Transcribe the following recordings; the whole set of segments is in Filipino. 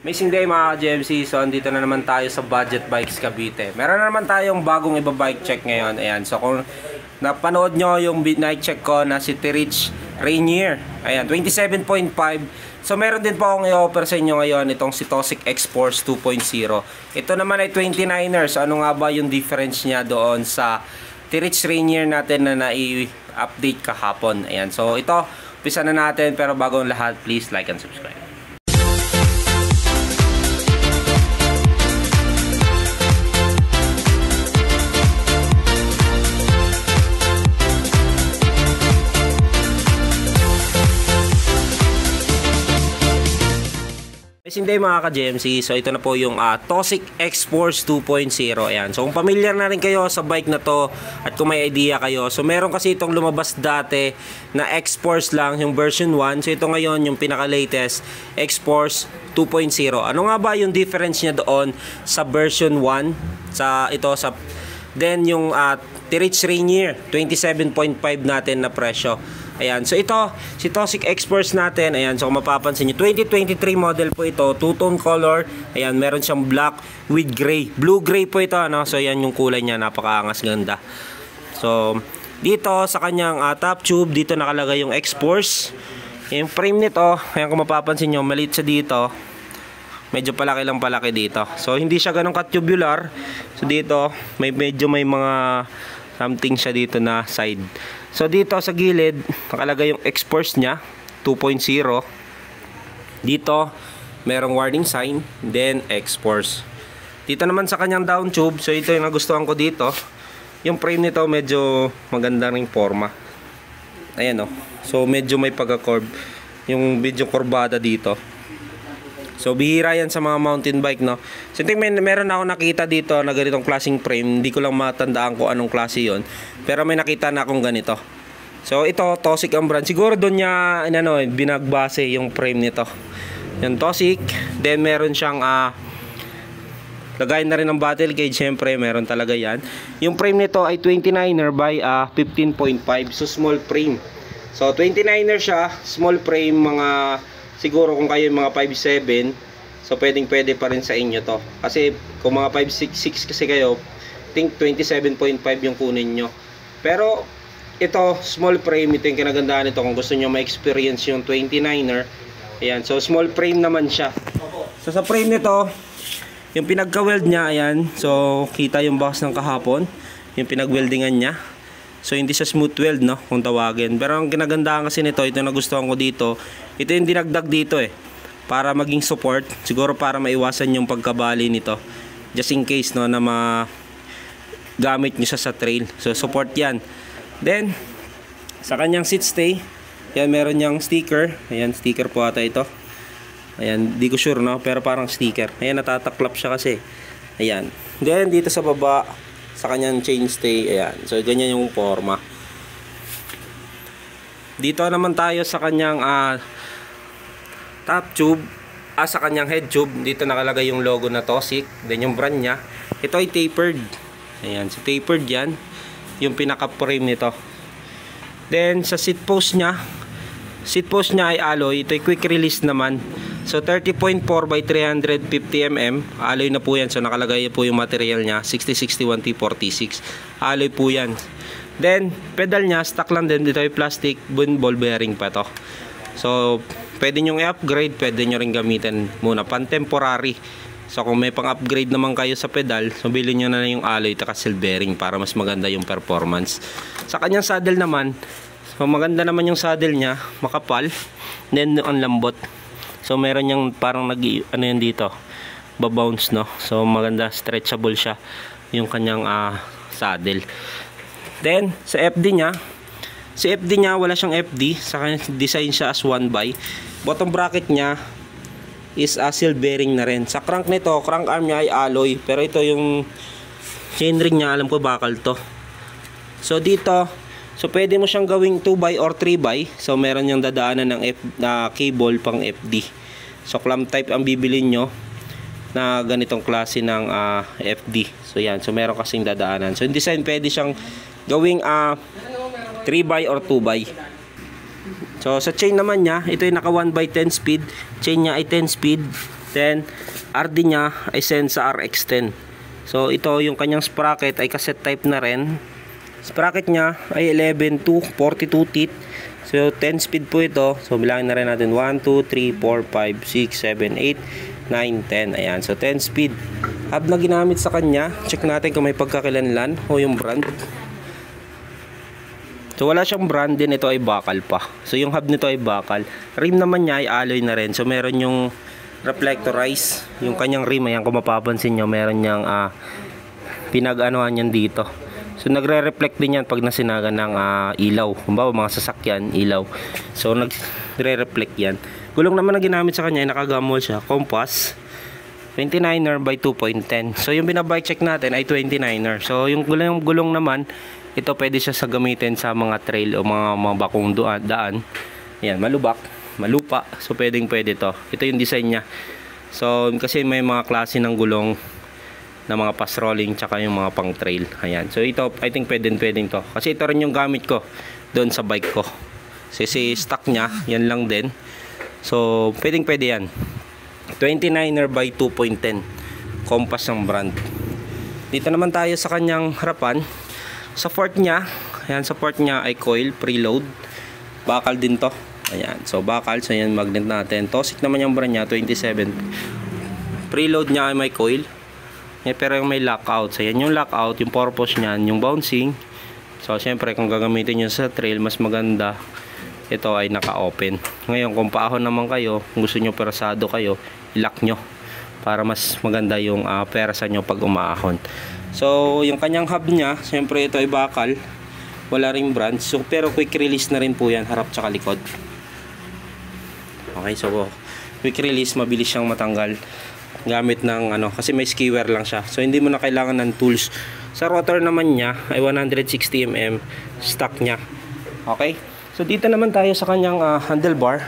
Amazing day mga ka-GMC. So andito na naman tayo sa Budget Bikes Cavite. Meron na naman tayong bagong iba-bike check ngayon. Ayan. So kung napanood nyo yung night check ko na si Tirich Rainier. Ayan, 27.5. So meron din po akong i-offer sa inyo ngayon itong si Tosic X-Force 2.0. Ito naman ay 29ers. Ano nga ba yung difference niya doon sa Tirich Rainier natin na nai-update kahapon? Ayan. So ito, umpisa na natin. Pero bago ang lahat, please like and subscribe. Hindi mga ka-GMC, so ito na po yung Tosic X-Force 2.0. Ayan. So kung familiar na rin kayo sa bike na to at kung may idea kayo, so meron kasi itong lumabas dati na X-Force lang, yung version 1. So ito ngayon yung pinaka-latest X-Force 2.0. Ano nga ba yung difference niya doon sa version 1? Then yung Tirich Rainier 27.5 natin na presyo. Ayan, so ito, si Tosic X-Force natin, ayan, so kung mapapansin nyo, 2023 model po ito, two-tone color, ayan, meron siyang black with gray, blue-gray po ito, ano, so ayan yung kulay niya, napakaangas ganda. So, dito sa kanyang top tube, dito nakalagay yung X-Force, yung frame nito, ayan kung mapapansin nyo, maliit siya dito, medyo palaki lang palaki dito, so hindi siya ganun ka-tubular, so dito, medyo may mga something siya dito na side. So dito sa gilid nakalagay yung X-Force nya 2.0. Dito merong warning sign, then X-Force. Dito naman sa kanyang down tube, so ito yung nagustuhan ko dito. Yung frame nito medyo maganda ring forma. Ayan, oh. So medyo may pagka-curve, yung medyo kurbada dito. So bihira yan sa mga mountain bike, no. So meron ako nakita dito na ganitong klaseng frame. Hindi ko lang matandaan ko anong klase yon, pero may nakita na akong ganito. So ito Tosic ang brand. Siguro doon niya binagbase yung frame nito. Yung Tosic. Then meron siyang lagayan na rin ng battle cage. Syempre meron talaga yan. Yung frame nito ay 29er by 15.5. So small frame. So 29er siya, small frame, mga siguro kung kayo yung mga 5'7", so pwede pa rin sa inyo to. Kasi kung mga 5'6" kasi kayo, think 27.5 yung kunin nyo. Pero ito, small frame, ito yung kinagandaan nito kung gusto nyo ma-experience yung 29er. Ayan, so small frame naman siya. So sa frame nito, yung pinagka-weld nya, ayan, so kita yung box ng kahapon, yung pinag-weldingan nya. So hindi siya smooth weld, no, kung tawagin. Pero ang kinagandaan kasi nito, ito nagustuhan ko dito, ito yung dinagdag dito para maging support, siguro para maiwasan yung pagkabali nito, just in case, no, na magamit nyo siya sa trail. So support yan. Then sa kanyang seat stay, yan, meron niyang sticker. Ayan, sticker po ata ito. Ayan, di ko sure, no, pero parang sticker. Ayan, natataklap siya kasi. Ayan. Then dito sa baba, sa kanyang chain stay, ayan. So ganyan yung forma. Dito naman tayo sa kanyang top tube, sa kanyang head tube. Dito nakalagay yung logo na Tosic, then yung brand nya. Ito ay tapered. Ayan, so tapered yan. Yung pinaka-frame nito. Then sa seat post nya ay alloy. Ito ay quick release naman. So 30.4 by 350 mm. Alloy na po yan. So nakalagay po yung material nya, 6061 T46. Alloy po yan. Then pedal nya, stock lang din. Dito ay plastic, ball bearing pa to. So pwede nyo i-upgrade, pwede nyo rin gamitin muna pan-temporary. So kung may pang-upgrade naman kayo sa pedal, so bilhin nyo na yung alloy at seal bearing para mas maganda yung performance. Sa kanyang saddle naman, so maganda naman yung saddle nya, makapal, then ang lambot. So meron yung parang yan dito, babounce, no. So maganda, stretchable siya yung kanyang saddle. Then sa FD nya, wala siyang FD, sa kanyang design siya as 1x. Bottom bracket nya is seal bearing na rin. Sa crank nito, crank arm nya ay alloy, pero ito yung chainring nya, alam ko bakal to. So dito, so pwede mo siyang gawing 2x or 3x. So meron yung dadaanan ng cable pang FD. So clamp type ang bibilin nyo na ganitong klase ng FD. So yan, so meron kasing dadaanan. So yung design pwede siyang gawing 3x or 2x. So sa chain naman niya, ito yung naka 1x10 speed. Chain niya ay 10 speed. Then RD niya ay Sensa RX10. So ito yung kanyang sprocket ay cassette type na rin. Sprocket niya ay 11 to 42 teeth. So 10 speed po ito. So bilangin na rin natin 1, 2, 3, 4, 5, 6, 7, 8, 9, 10. Ayan. So 10 speed. Hub na ginamit sa kanya. Check natin kung may pagkakilanlan o yung brand. So wala siyang brand din. Ito ay bakal pa. So yung hub nito ay bakal. Rim naman niya ay alloy na rin. So meron yung reflectorize. Yung kanyang rim. Ayan kung mapapansin nyo. Meron niyang pinag-anuhan yan dito. So nagre-reflect din yan pag nasinagan ng ilaw. Kumbaga mga sasakyan, ilaw. So nagre-reflect yan. Gulong naman na ginamit sa kanya ay nakagamol siya. Compass 29er by 2.10. So yung binabike check natin ay 29er. So yung gulong naman, ito pwede siya sa gamitin sa mga trail o mga bakong daan. Yan, malubak, malupa. So pwede to. Ito yung design niya. So kasi may mga klase ng gulong na mga pass rolling tsaka yung mga pang trail. Ayan. So ito I think pwedeng to. Kasi ito rin yung gamit ko doon sa bike ko. Kasi stock niya, yan lang din. So pwede yan. 29er by 2.10. Compass ng brand. Dito naman tayo sa kanyang harapan. Sa port niya, ayan, sa port niya ay coil preload. Bakal din to. Ayan. So bakal, so yan magnet natin. Tosik naman yung brand niya, 27. Preload niya ay may coil. Pero yung may lockout, so yan yung lockout, yung purpose niyan, yung bouncing. So syempre kung gagamitin nyo sa trail, mas maganda ito ay naka-open. Ngayon kung paahon naman kayo, kung gusto nyo persado kayo, i-lock nyo para mas maganda yung persa nyo pag umaahon. So yung kanyang hub niya, syempre ito ay bakal, wala ring brand. So pero quick release na rin po yan, harap tsaka likod. Okay, so quick release, mabilis siyang matanggal gamit ng kasi may skewer lang siya. So hindi mo na kailangan ng tools. Sa rotor naman niya ay 160 mm stock niya. Okay? So dito naman tayo sa kanyang handlebar.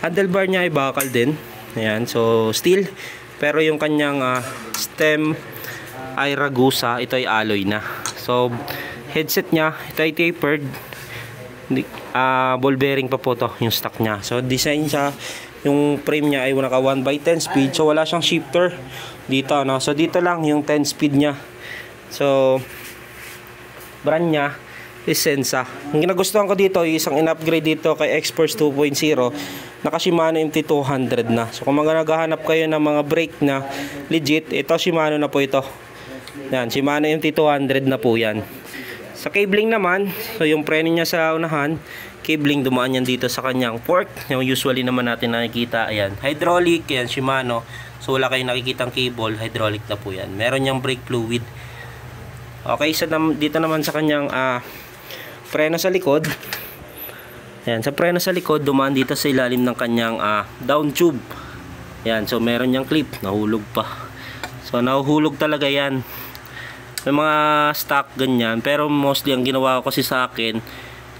Handlebar niya ay bakal din. Ayan, so steel. Pero yung kanyang stem ay Ragusa, ito ay alloy na. So headset niya, ito ay tapered. Ball bearing pa po to yung stock niya. So design siya. Yung frame niya ay naka 1/10 speed. So wala siyang shifter dito, no? So dito lang yung 10 speed niya. So brand niya is Sensa. Ang ginagustuhan ko dito, isang in-upgrade dito kay Xforce 2.0, naka Shimano MT200 na. So kung naghahanap kayo ng mga brake na legit, ito Shimano na po ito. Yan, Shimano MT200 na po yan. Sa cabling naman, so yung preno niya sa unahan, cabling dumaan yan dito sa kanyang fork. Yung usually naman natin nakikita, ayan, hydraulic, yan Shimano. So wala kayong nakikitang cable, hydraulic na po yan. Meron niyang brake fluid. Okay, so dito naman sa kanyang preno sa likod. Ayan, sa preno sa likod, dumaan dito sa ilalim ng kanyang down tube. Ayan, so meron niyang clip, nahulog pa. So nahuhulog talaga yan. May mga stock ganyan, pero mostly ang ginawa ko kasi sa akin,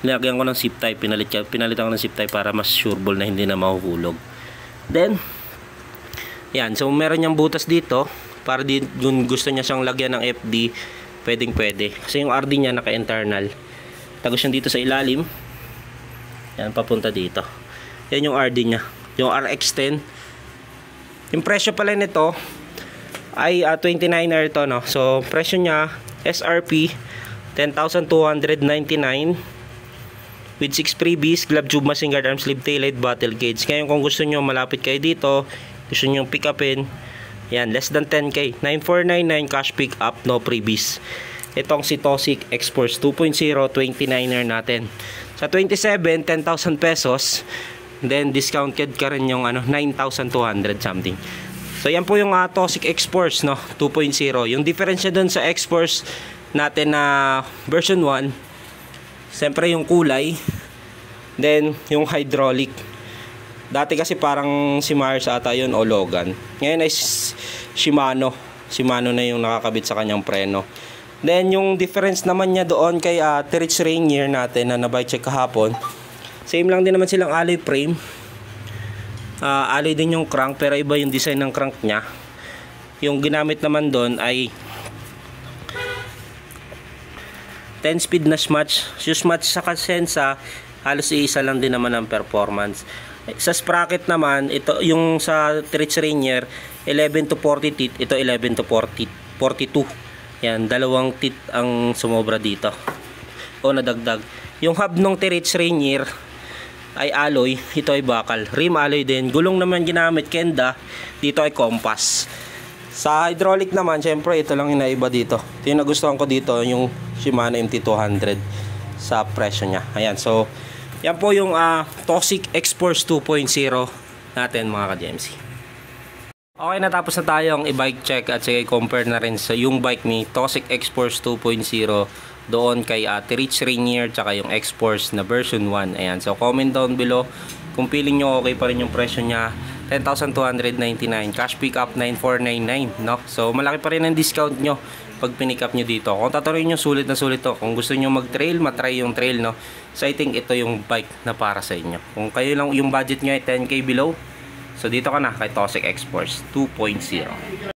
nilagyan ko ng zip tie, pinalitan ko ng zip tie para mas sureball na hindi na mahuhulog. Then yan, so meron niyang butas dito para kung gusto niya siyang lagyan ng FD, pwede. Kasi yung RD niya naka-internal. Tagos yan dito sa ilalim. Yan, papunta dito. Yan yung RD niya. Yung RX10. Yung presyo pala nito ay 29er ito, no? So presyo niya SRP 10,299 with 6 freebies, glove tube, machine guard, arm sleeve, taillight, bottle gauge. Ngayon kung gusto nyo malapit kayo dito, gusto nyo pick upin, yan, less than 10k, 9,499 cash pick up, no freebies. Itong si Tosik Xforce 2.0 29er natin. Sa 27, 10,000 pesos. Then discounted ka rin yung 9,200 something. So yan po yung Tosik Xforce, no, 2.0. Yung difference niya dun sa Xforce natin na version 1, siyempre yung kulay, then yung hydraulic. Dati kasi parang si Mars ata yun o Logan. Ngayon ay Shimano na yung nakakabit sa kanyang preno. Then yung difference naman niya doon kay T-Rex Rainier natin na nabike check kahapon, same lang din naman silang alloy frame. Alloy din yung crank, pero iba yung design ng crank niya. Yung ginamit naman doon ay 10 speed na Smash. Yung Smash sa Sensa, halos iisa lang din naman ang performance. Sa sprocket naman, ito yung sa Ritz Rainier 11 to 40 teeth, ito 11 to 42. Yan, dalawang teeth ang sumobra dito o nadagdag. Yung hub ng Ritz Rainier ay alloy, ito ay bakal. Rim alloy din. Gulong naman ginamit Kenda, dito ay compass. Sa hydraulic naman, syempre ito lang inaiba dito. Ito yung nagustuhan ko dito, yung Shimano MT200 sa presyo niya. Ayan, so yan po yung Toxic X-Force 2.0 natin mga ka-GMC. Okay, natapos na tayong i-bike check at sige compare na rin sa yung bike ni Toxic X-Force 2.0 doon kay Ritz Rainier tsaka yung X-Force na version 1. Ayan, so comment down below kung feeling nyo okay pa rin yung presyo niya. 10,299, cash pick up 9,499, no? So malaki pa rin ang discount nyo pag pinick up nyo dito. Kung tatuloy nyo, sulit na sulit to. Kung gusto nyo mag-trail, matry yung trail, no? So I think ito yung bike na para sa inyo. Kung kayo lang yung budget nyo ay 10k below, so dito ka na kay Toxic X-Force 2.0.